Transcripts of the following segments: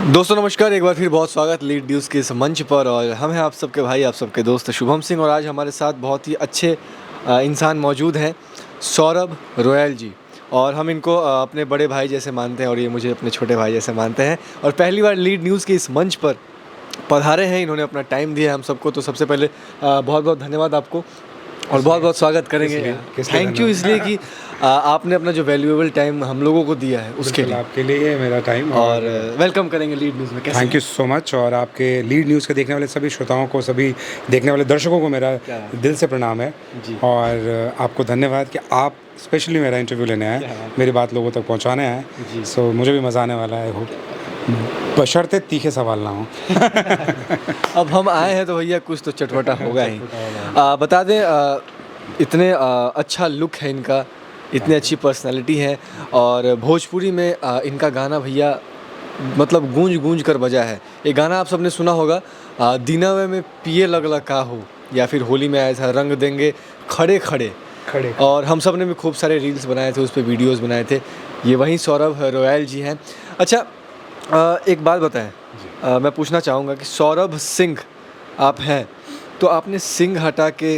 दोस्तों नमस्कार, एक बार फिर बहुत स्वागत लीड न्यूज़ के इस मंच पर। और हम हैं आप सबके भाई, आप सबके दोस्त शुभम सिंह। और आज हमारे साथ बहुत ही अच्छे इंसान मौजूद हैं, सौरभ रॉयल जी। और हम इनको अपने बड़े भाई जैसे मानते हैं और ये मुझे अपने छोटे भाई जैसे मानते हैं। और पहली बार लीड न्यूज़ के इस मंच पर पधारे हैं, इन्होंने अपना टाइम दिया है हम सबको। तो सबसे पहले बहुत बहुत धन्यवाद आपको और बहुत बहुत स्वागत करेंगे। थैंक यू इसलिए कि आपने अपना जो वैल्यूएबल टाइम हम लोगों को दिया है उसके लिए। आपके लिए ये मेरा टाइम और वेलकम करेंगे लीड न्यूज़ में। कैसे थैंक यू सो मच। और आपके लीड न्यूज़ के देखने वाले सभी श्रोताओं को, सभी देखने वाले दर्शकों को मेरा दिल से प्रणाम है जी। और आपको धन्यवाद कि आप स्पेशली मेरा इंटरव्यू लेने आए, मेरी बात लोगों तक पहुंचाने आए। सो मुझे भी मज़ा आने वाला है, होप बशर्ते तीखे सवाल ना हो। अब हम आए हैं तो भैया कुछ तो चटपटा होगा ही। बता दें, इतने अच्छा लुक है इनका, इतनी अच्छी पर्सनालिटी है। और भोजपुरी में इनका गाना भैया मतलब गूंज गूंज कर बजा है। ये गाना आप सबने सुना होगा, दिनवे में पिए लगला का हो, या फिर होली में आया था रंग देंगे खड़े खड़े। और हम सब ने भी खूब सारे रील्स बनाए थे, उस पर वीडियोज़ बनाए थे। ये वहीं सौरभ रॉयल जी हैं। अच्छा, एक बात बताएं, मैं पूछना चाहूँगा कि सौरभ सिंह आप हैं, तो आपने सिंह हटा के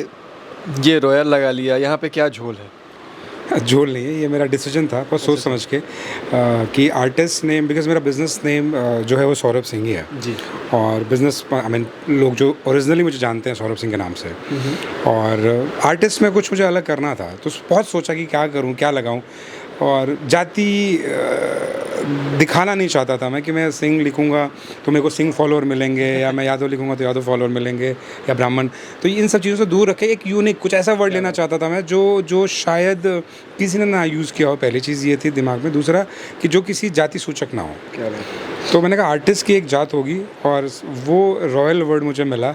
ये रॉयल लगा लिया, यहाँ पे क्या झोल है? झोल नहीं है, ये मेरा डिसीजन था बहुत सोच समझ के कि आर्टिस्ट नेम, बिकॉज मेरा बिज़नेस नेम जो है वो सौरभ सिंह ही है जी। और बिज़नेस आई मीन लोग जो ओरिजिनली मुझे जानते हैं सौरभ सिंह के नाम से। और आर्टिस्ट में कुछ मुझे अलग करना था, तो बहुत सोचा कि क्या करूं, क्या लगाऊं। और जाति दिखाना नहीं चाहता था मैं कि मैं सिंह लिखूंगा तो मेरे को सिंह फॉलोअर मिलेंगे, या मैं यादव लिखूंगा तो यादव फॉलोअर मिलेंगे, या ब्राह्मण। तो इन सब चीज़ों से दूर रखे एक यूनिक कुछ ऐसा वर्ड लेना चाहता था मैं जो शायद किसी ने ना यूज़ किया हो। पहली चीज़ ये थी दिमाग में। दूसरा कि जो किसी जाति सूचक ना हो। तो मैंने कहा आर्टिस्ट की एक जात होगी और वो रॉयल वर्ड मुझे मिला।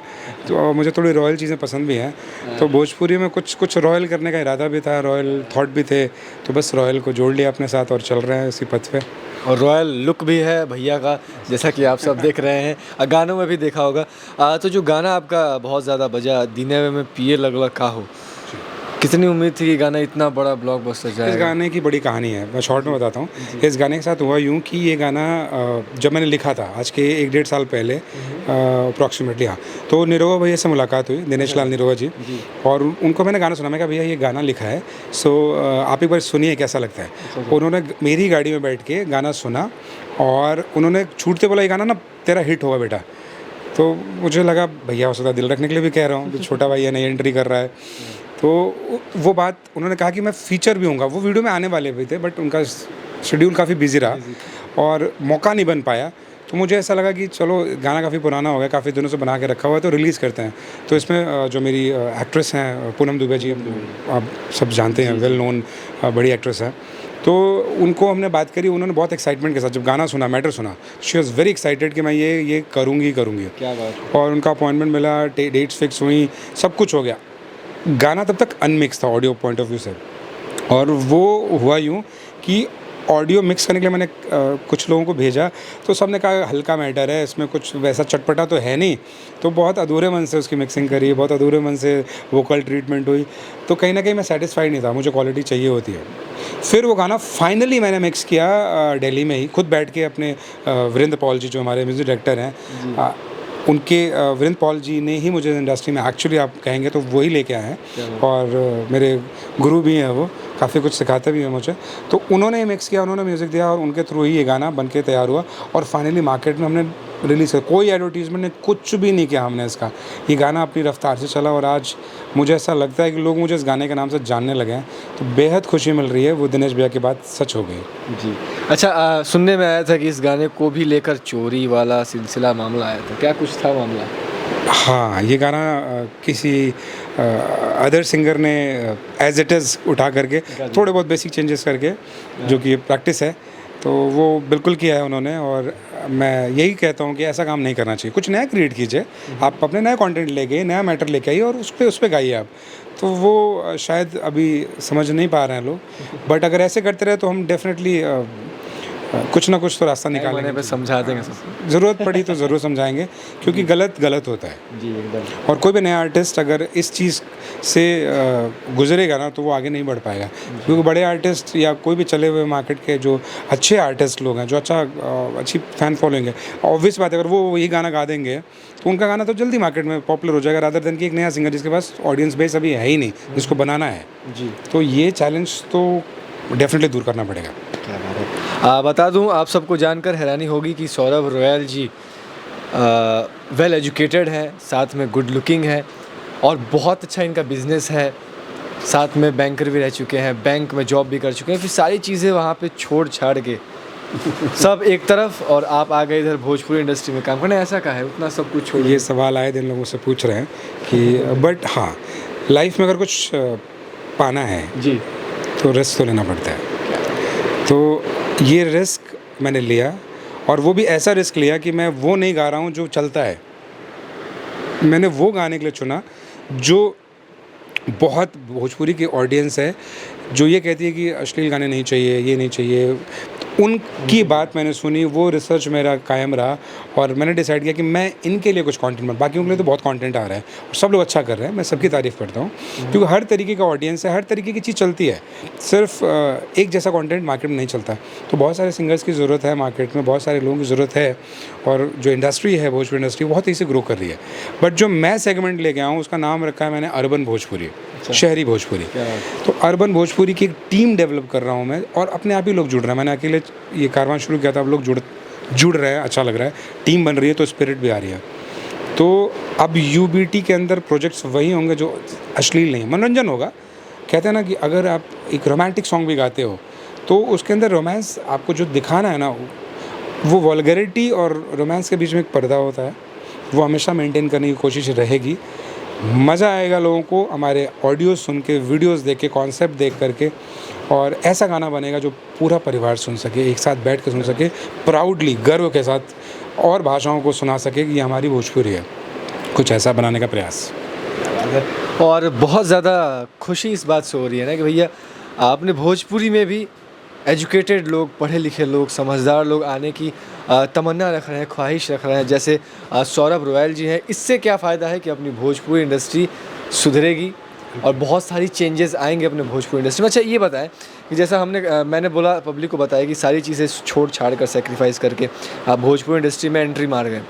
तो मुझे थोड़ी रॉयल चीज़ें पसंद भी हैं, तो भोजपुरी में कुछ रॉयल करने का इरादा भी था, रॉयल थॉट भी थे। तो बस रॉयल को जोड़ लिया अपने साथ और चल रहे हैं इसी पथ पे। और रॉयल लुक भी है भैया का, जैसा कि आप सब देख रहे हैं, गानों में भी देखा होगा। तो जो गाना आपका बहुत ज़्यादा बजा, दिनवे में पिए लगला का हो, कितनी उम्मीद थी कि गाना इतना बड़ा ब्लॉकबस्टर जाएगा? इस गाने की बड़ी कहानी है, मैं शॉर्ट में बताता हूँ। इस गाने के साथ हुआ यूँ कि ये गाना जब मैंने लिखा था आज के 1-1.5 साल पहले अप्रॉक्सीमेटली, हाँ, तो निरोगा भैया से मुलाकात हुई, दिनेश लाल निरोगा जी। और उनको मैंने गाना सुना, मैं कहा भैया ये गाना लिखा है, सो आप एक बार सुनिए कैसा लगता है। उन्होंने मेरी गाड़ी में बैठ के गाना सुना और उन्होंने छूटते बोला ये गाना ना तेरा हिट होगा बेटा। तो मुझे लगा भैया हो सकता दिल रखने के लिए भी कह रहा हूँ, छोटा भाई है, नई एंट्री कर रहा है। तो वो बात उन्होंने कहा कि मैं फीचर भी हूँगा, वो वीडियो में आने वाले भी थे बट उनका शेड्यूल काफ़ी बिजी रहा और मौका नहीं बन पाया। तो मुझे ऐसा लगा कि चलो गाना काफ़ी पुराना हो गया, काफ़ी दिनों से बना के रखा हुआ है, तो रिलीज़ करते हैं। तो इसमें जो मेरी एक्ट्रेस हैं पूनम दुबे जी, आप सब जानते हैं, वेल नोन बड़ी एक्ट्रेस हैं, तो उनको हमने बात करी। उन्होंने बहुत एक्साइटमेंट के साथ जब गाना सुना, मैटर सुना, शी वॉज़ वेरी एक्साइटेड कि मैं ये करूँगी। क्या बात। और उनका अपॉइंटमेंट मिला, डेट्स फिक्स हुई, सब कुछ हो गया। गाना तब तक अनमिक्स था ऑडियो पॉइंट ऑफ व्यू से, और वो हुआ यूँ कि ऑडियो मिक्स करने के लिए मैंने कुछ लोगों को भेजा, तो सबने कहा हल्का मैटर है, इसमें कुछ वैसा चटपटा तो है नहीं। तो बहुत अधूरे मन से उसकी मिक्सिंग करी, बहुत अधूरे मन से वोकल ट्रीटमेंट हुई। तो कहीं ना कहीं मैं सेटिस्फाइड नहीं था, मुझे क्वालिटी चाहिए होती है। फिर वो गाना फाइनली मैंने मिक्स किया दिल्ली में ही, खुद बैठ के अपने वीरेंद्र पॉल जी जो हमारे म्यूज़िक डायरेक्टर हैं, उनके वीरेंद्र पॉल जी ने ही मुझे इंडस्ट्री में एक्चुअली आप कहेंगे तो वही लेके आए हैं। और मेरे गुरु भी हैं, वो काफ़ी कुछ सिखाते भी हैं मुझे। तो उन्होंने ही मिक्स किया, उन्होंने म्यूज़िक दिया और उनके थ्रू ही ये गाना बन के तैयार हुआ और फाइनली मार्केट में हमने रिलीज़ किया। कोई एडवर्टीजमेंट नहीं, कुछ भी नहीं किया हमने इसका। ये गाना अपनी रफ्तार से चला और आज मुझे ऐसा लगता है कि लोग मुझे इस गाने के नाम से जानने लगे हैं, तो बेहद खुशी मिल रही है। वो दिनेश भैया की बात सच हो गई जी। अच्छा, सुनने में आया था कि इस गाने को भी लेकर चोरी वाला सिलसिला मामला आया था, क्या कुछ था मामला? हाँ, ये गाना किसी अदर सिंगर ने एज इट इज़ उठा करके थोड़े बहुत बेसिक चेंजेस करके, जो कि प्रैक्टिस है, तो वो बिल्कुल किया है उन्होंने। और मैं यही कहता हूँ कि ऐसा काम नहीं करना चाहिए, कुछ नया क्रिएट कीजिए, आप अपने नया कंटेंट लेके नया मैटर लेके आइए और उस पे गाइए आप। तो वो शायद अभी समझ नहीं पा रहे हैं लोग, बट अगर ऐसे करते रहे तो हम डेफिनेटली कुछ ना कुछ तो रास्ता होने निकालेंगे। पे समझा देंगे सब। ज़रूरत पड़ी तो ज़रूर समझाएंगे, क्योंकि गलत गलत होता है। जी एकदम। और कोई भी नया आर्टिस्ट अगर इस चीज़ से गुजरेगा ना, तो वो आगे नहीं बढ़ पाएगा। क्योंकि बड़े आर्टिस्ट या कोई भी चले हुए मार्केट के जो अच्छे आर्टिस्ट लोग हैं, जो अच्छी फ़ैन फॉलोइंग है, ऑब्वियस बात है अगर वो वही गाना गा देंगे तो उनका गाना तो जल्दी मार्केट में पॉपुलर हो जाएगा, रादर देन कि एक नया सिंगर जिसके पास ऑडियंस बेस अभी है ही नहीं, जिसको बनाना है। जी। तो ये चैलेंज तो डेफिनेटली दूर करना पड़ेगा। क्या बात है। बता दूं आप सबको जानकर हैरानी होगी कि सौरभ रॉयल जी वेल एजुकेटेड है, साथ में गुड लुकिंग है और बहुत अच्छा इनका बिजनेस है, साथ में बैंकर भी रह चुके हैं, बैंक में जॉब भी कर चुके हैं। फिर सारी चीज़ें वहाँ पे छोड़ छाड़ के सब एक तरफ और आप आ गए इधर भोजपुरी इंडस्ट्री में काम करने। ऐसा का है उतना सब कुछ छोड़ ये सवाल आए दिन लोगों से पूछ रहे हैं कि बट हाँ, लाइफ में अगर कुछ पाना है जी। तो रिस्क तो लेना पड़ता है। तो ये रिस्क मैंने लिया, और वो भी ऐसा रिस्क लिया कि मैं वो नहीं गा रहा हूँ जो चलता है। मैंने वो गाने के लिए चुना जो बहुत भोजपुरी की ऑडियंस है, जो ये कहती है कि अश्लील गाने नहीं चाहिए, ये नहीं चाहिए। उनकी बात मैंने सुनी, वो रिसर्च मेरा कायम रहा और मैंने डिसाइड किया कि मैं इनके लिए कुछ कंटेंट बना। बाकियों के लिए तो बहुत कंटेंट आ रहा है और सब लोग अच्छा कर रहे हैं, मैं सबकी तारीफ़ करता हूँ, क्योंकि हर तरीके का ऑडियंस है, हर तरीके की चीज़ चलती है। सिर्फ एक जैसा कंटेंट मार्केट में नहीं चलता। तो बहुत सारे सिंगर्स की ज़रूरत है मार्केट में, बहुत सारे लोगों की ज़रूरत है, और जो इंडस्ट्री है भोजपुरी इंडस्ट्री बहुत तेज़ी से ग्रो कर रही है। बट जो मैं सेगमेंट लेके आया हूँ उसका नाम रखा है मैंने अर्बन भोजपुरी, शहरी भोजपुरी। तो अर्बन भोजपुरी की एक टीम डेवलप कर रहा हूँ मैं, और अपने आप ही लोग जुड़ रहे हैं। मैंने अकेले ये कारवां शुरू किया था, अब लोग जुड़ रहे हैं, अच्छा लग रहा है, टीम बन रही है, तो स्पिरिट भी आ रही है। तो अब यूबीटी के अंदर प्रोजेक्ट्स वही होंगे जो अश्लील नहीं, मनोरंजन होगा। कहते हैं ना कि अगर आप एक रोमांटिक सॉन्ग भी गाते हो तो उसके अंदर रोमांस आपको जो दिखाना है ना, वो वल्गैरिटी और रोमांस के बीच में एक पर्दा होता है, वो हमेशा मेंटेन करने की कोशिश रहेगी। मज़ा आएगा लोगों को हमारे ऑडियो सुन के, वीडियोस देख के, कॉन्सेप्ट देख करके, और ऐसा गाना बनेगा जो पूरा परिवार सुन सके, एक साथ बैठ के सुन सके, प्राउडली, गर्व के साथ, और भाषाओं को सुना सके कि ये हमारी भोजपुरी है। कुछ ऐसा बनाने का प्रयास। और बहुत ज़्यादा खुशी इस बात से हो रही है ना कि भैया आपने भोजपुरी में भी एजुकेटेड लोग, पढ़े लिखे लोग, समझदार लोग आने की तमन्ना रख रहे हैं, ख्वाहिश रख रहे हैं, जैसे सौरभ रॉयल जी हैं। इससे क्या फ़ायदा है कि अपनी भोजपुरी इंडस्ट्री सुधरेगी और बहुत सारी चेंजेस आएंगे अपने भोजपुरी इंडस्ट्री में। अच्छा ये बताएं कि जैसा मैंने बोला, पब्लिक को बताया कि सारी चीज़ें छोड़ छाड़ कर, सेक्रीफाइस करके आप भोजपुरी इंडस्ट्री में एंट्री मार गए।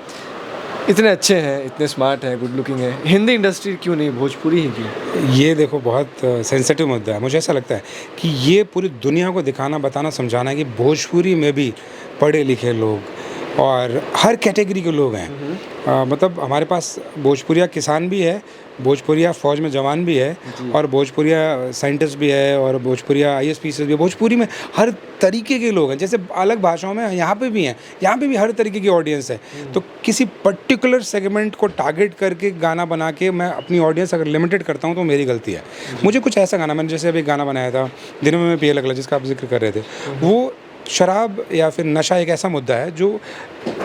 इतने अच्छे हैं, इतने स्मार्ट हैं, गुड लुकिंग हैं, हिंदी इंडस्ट्री क्यों नहीं, भोजपुरी ही क्यों? ये देखो बहुत सेंसिटिव मुद्दा है। मुझे ऐसा लगता है कि ये पूरी दुनिया को दिखाना, बताना, समझाना है कि भोजपुरी में भी पढ़े लिखे लोग और हर कैटेगरी के लोग हैं। मतलब हमारे पास भोजपुरिया किसान भी है, भोजपुरिया फ़ौज में जवान भी है, और भोजपुरिया साइंटिस्ट भी है, और भोजपुरिया IAS PCS भी है। भोजपुरी में हर तरीके के लोग हैं। जैसे अलग भाषाओं में यहाँ पे भी हैं, यहाँ पे भी हर तरीके की ऑडियंस है। तो किसी पर्टिकुलर सेगमेंट को टारगेट करके गाना बना के मैं अपनी ऑडियंस अगर लिमिटेड करता हूँ तो मेरी गलती है। मुझे कुछ ऐसा गाना, मैंने जैसे अभी गाना बनाया था दिनों में पिए लगला, जिसका आप जिक्र कर रहे थे, वो शराब या फिर नशा एक ऐसा मुद्दा है जो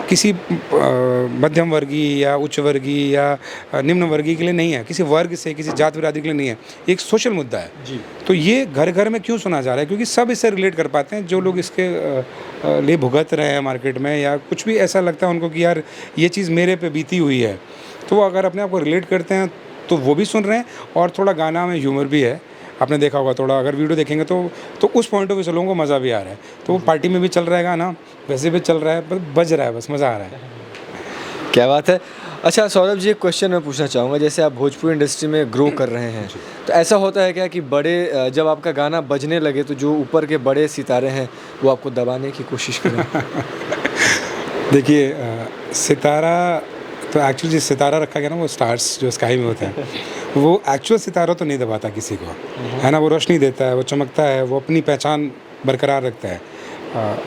किसी मध्यम वर्गीय या उच्च वर्गीय या निम्न वर्गीय के लिए नहीं है, किसी वर्ग से, किसी जात बिरादरी के लिए नहीं है, एक सोशल मुद्दा है जी। तो ये घर घर में क्यों सुना जा रहा है? क्योंकि सब इससे रिलेट कर पाते हैं, जो लोग इसके लिए भुगत रहे हैं मार्केट में, या कुछ भी ऐसा लगता है उनको कि यार ये चीज़ मेरे पे बीती हुई है, तो वो अगर अपने आप को रिलेट करते हैं तो वो भी सुन रहे हैं। और थोड़ा गाना में ह्यूमर भी है, आपने देखा होगा, थोड़ा अगर वीडियो देखेंगे तो उस पॉइंट ऑफ व्यू से लोगों को मज़ा भी आ रहा है। तो वो पार्टी में भी चल रहा है गाना, वैसे भी चल रहा है, बज रहा है, बस मज़ा आ रहा है। क्या बात है। अच्छा सौरभ जी, एक क्वेश्चन मैं पूछना चाहूँगा, जैसे आप भोजपुरी इंडस्ट्री में ग्रो कर रहे हैं, तो ऐसा होता है क्या कि बड़े, जब आपका गाना बजने लगे तो जो ऊपर के बड़े सितारे हैं वो आपको दबाने की कोशिश करें? देखिए, सितारा तो एक्चुअली जिस सितारा रखा गया ना, वो स्टार्स जो स्काई में होते हैं, वो एक्चुअल सितारा तो नहीं दबाता किसी को, है ना। वो रोशनी देता है, वो चमकता है, वो अपनी पहचान बरकरार रखता है।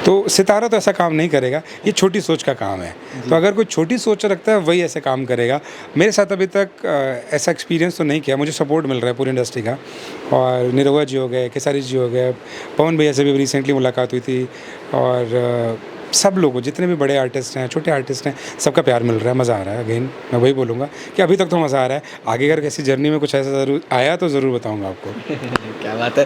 तो सितारा तो ऐसा काम नहीं करेगा, ये छोटी सोच का काम है। तो अगर कोई छोटी सोच रखता है वही ऐसे काम करेगा। मेरे साथ अभी तक ऐसा एक्सपीरियंस तो नहीं किया, मुझे सपोर्ट मिल रहा है पूरी इंडस्ट्री का। और निरहुआ जी हो गए, केसारी जी हो गए, पवन भैया से भी रिसेंटली मुलाकात हुई थी, और सब लोगों, जितने भी बड़े आर्टिस्ट हैं, छोटे आर्टिस्ट हैं, सबका प्यार मिल रहा है, मज़ा आ रहा है। अगेन मैं वही बोलूँगा कि अभी तक तो मज़ा आ रहा है, आगे अगर किसी जर्नी में कुछ ऐसा ज़रूर आया तो ज़रूर बताऊँगा आपको। क्या बात है।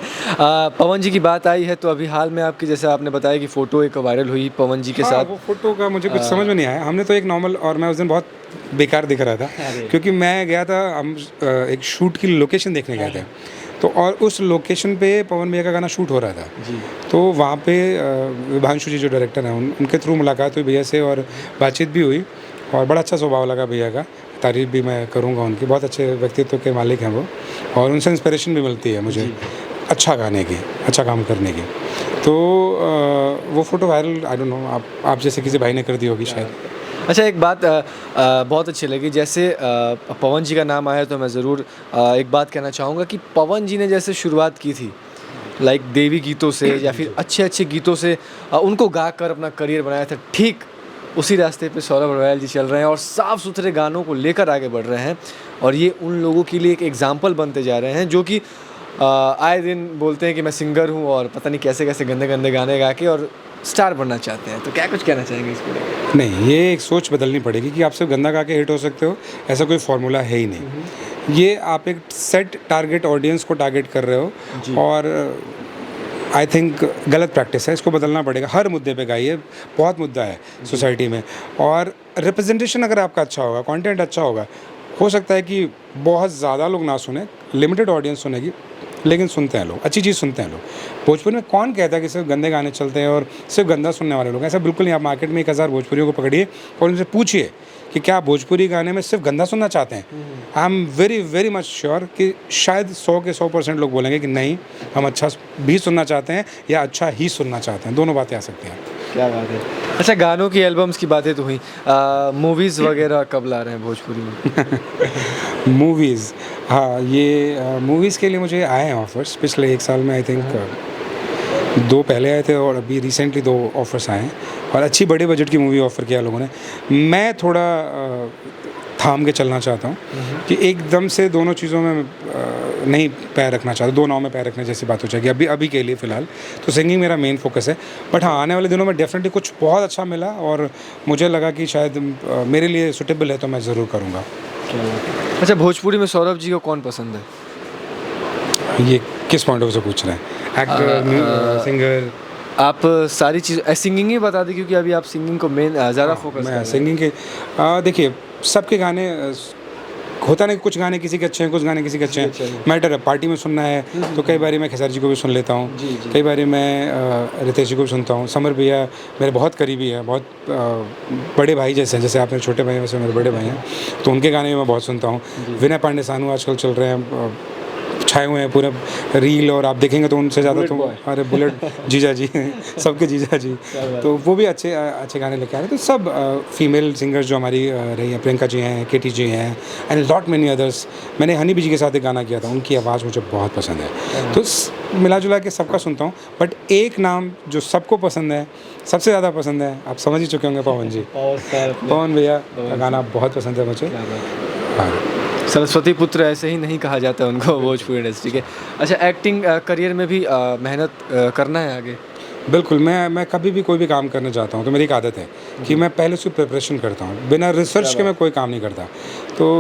पवन जी की बात आई है तो अभी हाल में आपकी, जैसे आपने बताया कि फ़ोटो एक वायरल हुई पवन जी के हाँ, साथ। वो फ़ोटो का मुझे कुछ समझ में नहीं आया। हमने तो एक नॉर्मल, और मैं उस दिन बहुत बेकार दिख रहा था क्योंकि मैं गया था, हम एक शूट की लोकेशन देखने गए थे, तो और उस लोकेशन पे पवन भैया का गाना शूट हो रहा था। जी। तो वहाँ पे विभांशु जी जो डायरेक्टर हैं, उनके थ्रू मुलाकात हुई भैया से और बातचीत भी हुई, और बड़ा अच्छा स्वभाव लगा भैया का, तारीफ़ भी मैं करूँगा उनकी, बहुत अच्छे व्यक्तित्व के मालिक हैं वो, और उनसे इंस्पिरेशन भी मिलती है मुझे अच्छा गाने की, अच्छा काम करने की। तो वो photo viral, I don't know, आप जैसे किसी भाई ने कर दी होगी शायद। अच्छा, एक बात बहुत अच्छी लगी, जैसे पवन जी का नाम आया तो मैं ज़रूर एक बात कहना चाहूँगा कि पवन जी ने जैसे शुरुआत की थी लाइक देवी गीतों से या फिर अच्छे अच्छे गीतों से उनको गा कर अपना करियर बनाया था, ठीक उसी रास्ते पे सौरभ रॉयल जी चल रहे हैं और साफ़ सुथरे गानों को लेकर आगे बढ़ रहे हैं, और ये उन लोगों के लिए एक एग्ज़ाम्पल बनते जा रहे हैं जो कि आए दिन बोलते हैं कि मैं सिंगर हूँ और पता नहीं कैसे कैसे गंदे गंदे गाने गा के और स्टार बनना चाहते हैं। तो क्या कुछ कहना चाहेंगे इसको लेकर? नहीं, ये एक सोच बदलनी पड़ेगी कि आप सिर्फ गंदा गा के हिट हो सकते हो, ऐसा कोई फार्मूला है ही नहीं। ये आप एक सेट टारगेट ऑडियंस को टारगेट कर रहे हो, और आई थिंक गलत प्रैक्टिस है, इसको बदलना पड़ेगा। हर मुद्दे पे गाइए, बहुत मुद्दा है सोसाइटी में, और रिप्रेजेंटेशन अगर आपका अच्छा होगा, कंटेंट अच्छा होगा, हो सकता है कि बहुत ज़्यादा लोग ना सुने, लिमिटेड ऑडियंस सुनेगी, लेकिन सुनते हैं लोग, अच्छी चीज़ सुनते हैं लोग। भोजपुरी में कौन कहता है कि सिर्फ गंदे गाने चलते हैं और सिर्फ गंदा सुनने वाले लोग? ऐसा बिल्कुल नहीं। आप मार्केट में 1000 भोजपुरियों को पकड़िए और उनसे पूछिए कि क्या आप भोजपुरी गाने में सिर्फ गंदा सुनना चाहते हैं? I am very very much sure कि शायद 100 के 100% लोग बोलेंगे कि नहीं, हम अच्छा भी सुनना चाहते हैं या अच्छा ही सुनना चाहते हैं, दोनों बातें आ सकती हैं। क्या बात है। अच्छा, गानों की एल्बम्स की बातें तो हुई, मूवीज़ वगैरह कब ला रहे हैं भोजपुरी में? मूवीज़, हाँ, ये मूवीज़ के लिए मुझे आए हैं ऑफ़र्स पिछले 1 साल में। आई थिंक 2 पहले आए थे और अभी रिसेंटली 2 ऑफ़र्स आए हैं, और अच्छी बड़े बजट की मूवी ऑफ़र किया लोगों ने। मैं थोड़ा थाम के चलना चाहता हूँ कि एकदम से दोनों चीज़ों में नहीं पैर रखना चाहता, 2 नाव में पैर रखने जैसी बात हो जाएगी अभी के लिए फ़िलहाल। तो सिंगिंग मेरा मेन फोकस है, बट हाँ, आने वाले दिनों में डेफिनेटली कुछ बहुत अच्छा मिला और मुझे लगा कि शायद मेरे लिए सूटेबल है, तो मैं ज़रूर करूँगा। अच्छा, भोजपुरी में सौरभ जी को कौन पसंद है? ये किस पॉइंट ऑफ व्यू से पूछ रहे हैं? Actor, singer? आप सारी चीज़ सिंगिंग ही बता दें, क्योंकि अभी आप सिंगिंग को मेन ज़्यादा फोकस कर रहे मैं हैं। सिंगिंग के देखिए, सबके गाने होता नहीं, कुछ गाने किसी के अच्छे हैं, कुछ गाने किसी के अच्छे हैं, मैटर है। पार्टी में सुनना है तो कई बारी मैं खेसारी जी को भी सुन लेता हूँ, कई बारी मैं रितेश जी को भी सुनता हूँ। समर भैया मेरे बहुत करीबी है, बहुत बड़े भाई जैसे हैं, जैसे आपने छोटे भाई हैं वैसे मेरे बड़े भाई हैं, तो उनके गाने भी मैं बहुत सुनता हूँ। विनय पांडे सानू आजकल चल रहे हैं, छाए हुए हैं पूरे रील, और आप देखेंगे तो उनसे ज़्यादा तो अरे बुलेट जीजा जी सबके जीजा जी, तो वो भी अच्छे अच्छे गाने लेके आ रहे हैं। तो सब फीमेल सिंगर्स जो हमारी रही हैं, प्रियंका जी हैं, केटी जी हैं, एंड लॉट मेनी अदर्स। मैंने हनी बी जी के साथ एक गाना किया था, उनकी आवाज़ मुझे बहुत पसंद है। तो मिला जुला के सबका सुनता हूँ, बट एक नाम जो सबको पसंद है, सबसे ज़्यादा पसंद है, आप समझ ही चुके होंगे, पवन जी। पवन भैया का गाना बहुत पसंद है मुझे। हाँ, सरस्वती पुत्र ऐसे ही नहीं कहा जाता उनको भोजपुरी इंडस्ट्री के। अच्छा, एक्टिंग करियर में भी मेहनत करना है आगे? बिल्कुल। मैं कभी भी कोई भी काम करने जाता हूँ तो मेरी एक आदत है कि मैं पहले उसकी प्रिपरेशन करता हूँ, बिना रिसर्च के मैं कोई काम नहीं करता। तो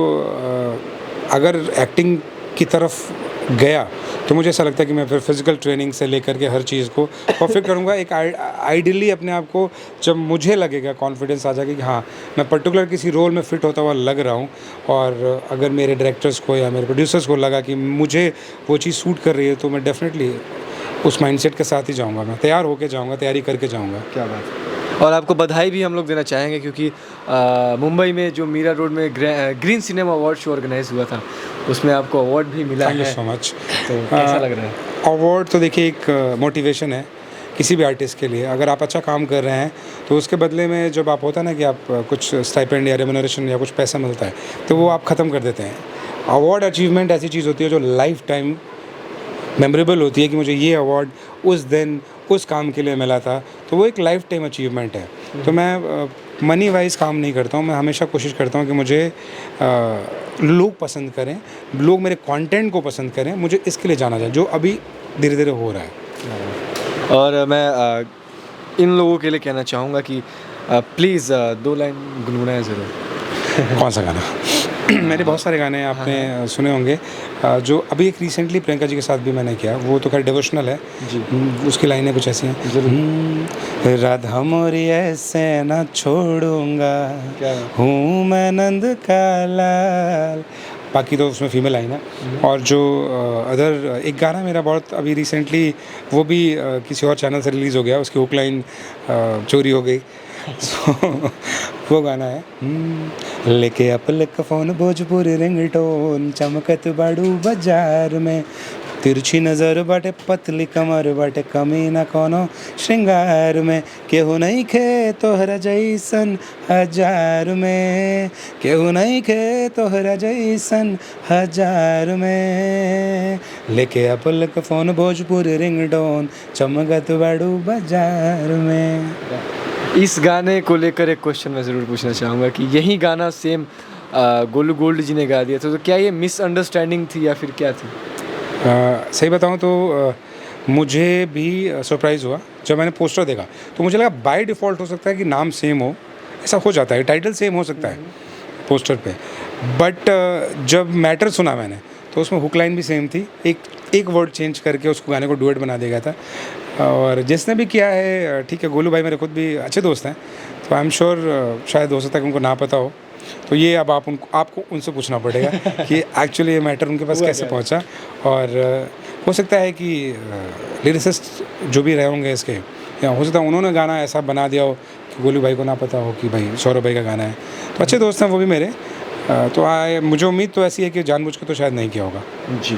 अगर एक्टिंग की तरफ गया तो मुझे ऐसा लगता है कि मैं फिर फिज़िकल ट्रेनिंग से लेकर के हर चीज़ को परफेक्ट करूँगा। एक आइडियली अपने आप को जब मुझे लगेगा, कॉन्फिडेंस आ जाएगा कि हाँ, मैं पर्टिकुलर किसी रोल में फ़िट होता हुआ लग रहा हूँ, और अगर मेरे डायरेक्टर्स को या मेरे प्रोड्यूसर्स को लगा कि मुझे वो चीज़ सूट कर रही है, तो मैं डेफिनेटली उस माइंडसेट के साथ ही जाऊँगा। मैं तैयार होके जाऊँगा, तैयारी करके जाऊँगा। क्या बात है। और आपको बधाई भी हम लोग देना चाहेंगे, क्योंकि मुंबई में जो मीरा रोड में green cinema award show organise हुआ था, उसमें आपको अवार्ड भी मिला है। Thank you so much. तो कैसा लग रहा है? अवार्ड तो देखिए एक मोटिवेशन है किसी भी आर्टिस्ट के लिए। अगर आप अच्छा काम कर रहे हैं तो उसके बदले में जब आप होता है ना कि आप कुछ स्टाइपेंड या रेम्यूनरेशन या कुछ पैसा मिलता है, तो वो आप ख़त्म कर देते हैं। अवार्ड अचीवमेंट ऐसी चीज़ होती है जो लाइफ टाइम मेमोरेबल होती है कि मुझे ये अवार्ड उस दिन उस काम के लिए मिला था, तो वो एक लाइफ टाइम अचीवमेंट है। तो मैं मनी वाइज काम नहीं करता हूँ, मैं हमेशा कोशिश करता हूँ कि मुझे लोग पसंद करें, लोग मेरे कंटेंट को पसंद करें, मुझे इसके लिए जाना जाए, जो अभी धीरे धीरे हो रहा है। और मैं इन लोगों के लिए कहना चाहूँगा कि प्लीज़ 2 लाइन गुनगुनाएं ज़रूर। कौन सा गाना? मेरे बहुत सारे गाने आपने सुने होंगे। जो अभी एक रिसेंटली प्रियंका जी के साथ भी मैंने किया, वो तो खैर डिवोशनल है। जी। उसकी लाइनें कुछ ऐसी हैं। राधा मोरी ऐसे ना छोड़ूंगा, क्या? हूँ मैं नंद का लाल। बाकी तो उसमें फीमेल लाइन है। और जो अदर एक गाना मेरा बहुत अभी रिसेंटली, वो भी किसी और चैनल से रिलीज़ हो गया, उसकी हुक लाइन चोरी हो गई। सो वो गाना है लेके अपलक फ़ोन भोजपुरी रिंगटोन, चमकत बाड़ू बाजार में, तिरछी नज़र बाटे पतली कमर बाटे, कमी ना कोनो श्रृंगार में, केहू नहीं खे तोहरा जैसन हजार में, केहू नहीं खे तोहरा जैसन हजार में, लेके अपलक फ़ोन भोजपुरी रिंगटोन, चमकत बाड़ू बाजार में। इस गाने को लेकर एक क्वेश्चन मैं ज़रूर पूछना चाहूँगा कि यही गाना सेम गोलू गोल्ड जी ने गा दिया था, तो क्या ये मिसअंडरस्टैंडिंग थी या फिर क्या थी? सही बताऊँ तो मुझे भी सरप्राइज़ हुआ जब मैंने पोस्टर देखा। तो मुझे लगा बाय डिफ़ॉल्ट हो सकता है कि नाम सेम हो, ऐसा हो जाता है, टाइटल सेम हो सकता है पोस्टर पे। बट जब मैटर सुना मैंने, तो उसमें हुक लाइन भी सेम थी, एक वर्ड चेंज करके उसको गाने को डुएट बना दिया गया था। और जिसने भी किया है, ठीक है, गोलू भाई मेरे खुद भी अच्छे दोस्त हैं, तो आई एम श्योर शायद हो सकता है कि उनको ना पता हो। तो ये अब आपको उनसे पूछना पड़ेगा कि एक्चुअली ये मैटर उनके पास कैसे पहुंचा। और हो सकता है कि लिरिसिस्ट जो भी रहे होंगे इसके, या हो सकता है उन्होंने गाना ऐसा बना दिया हो कि गोलू भाई को ना पता हो कि भाई सौरभ भाई का गाना है। तो अच्छे दोस्त हैं वो भी मेरे। तो मुझे उम्मीद तो ऐसी है कि जानबूझ के तो शायद नहीं किया होगा। जी।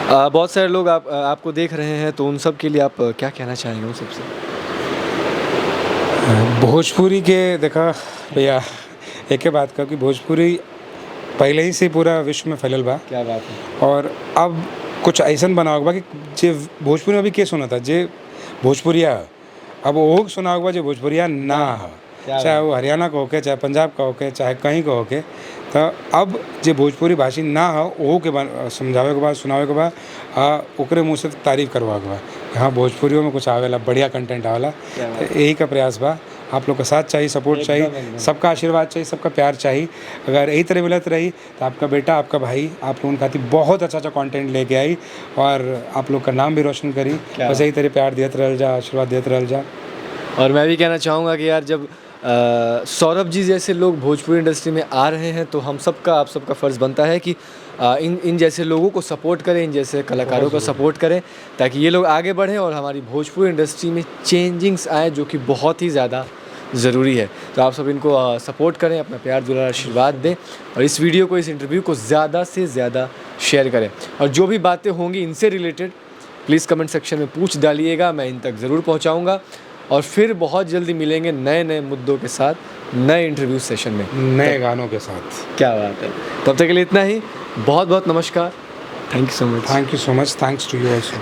बहुत सारे लोग आपको देख रहे हैं, तो उन सब के लिए आप क्या कहना चाहेंगे उन सबसे? भोजपुरी के देखा भैया, एक बात का कि भोजपुरी पहले ही से पूरा विश्व में फैलल बा। क्या बात है। और अब कुछ ऐसन बना होगा कि जे भोजपुरी में भी के सुना था जे भोजपुरिया, अब वो सुना होगा जो भोजपुरिया ना हो, चाहे वो हरियाणा का होके, चाहे पंजाब का होके, चाहे कहीं का होके। तो अब जे भोजपुरी भाषी ना हो, वो के समझावे के बाद, सुनावे के बाद, ओकरे मुँह से तारीफ़ करवा के बाद, हाँ भोजपुरियों में कुछ आवेला, बढ़िया कंटेंट आवेला। तो यही का प्रयास बा। आप लोग का साथ चाहिए, सपोर्ट चाहिए, सबका आशीर्वाद चाहिए, सबका प्यार चाहिए। अगर यही तरह मिलत रही तो आपका बेटा, आपका भाई आप लोगों खातिर बहुत अच्छा कंटेंट लेके आई और आप लोग का नाम भी रोशन करी। बस यही तरह प्यार देते रह जा, आशीर्वाद देते रह जा। और मैं भी कहना चाहूँगा कि यार जब सौरभ जी जैसे लोग भोजपुरी इंडस्ट्री में आ रहे हैं, तो हम सबका, आप सबका फ़र्ज़ बनता है कि इन जैसे लोगों को सपोर्ट करें, इन जैसे कलाकारों को सपोर्ट करें, ताकि ये लोग आगे बढ़ें और हमारी भोजपुरी इंडस्ट्री में चेंजिंग्स आए, जो कि बहुत ही ज़्यादा ज़रूरी है। तो आप सब इनको सपोर्ट करें, अपना प्यार दुलार आशीर्वाद दें और इस वीडियो को, इस इंटरव्यू को ज़्यादा से ज़्यादा शेयर करें। और जो भी बातें होंगी इनसे रिलेटेड, प्लीज़ कमेंट सेक्शन में पूछ डालिएगा, मैं इन तक ज़रूर पहुँचाऊँगा। और फिर बहुत जल्दी मिलेंगे नए मुद्दों के साथ, नए इंटरव्यू सेशन में, नए गानों के साथ। क्या बात है। तब तक के लिए इतना ही। बहुत बहुत नमस्कार। Thank you so much. Thank you so much. Thanks to you also.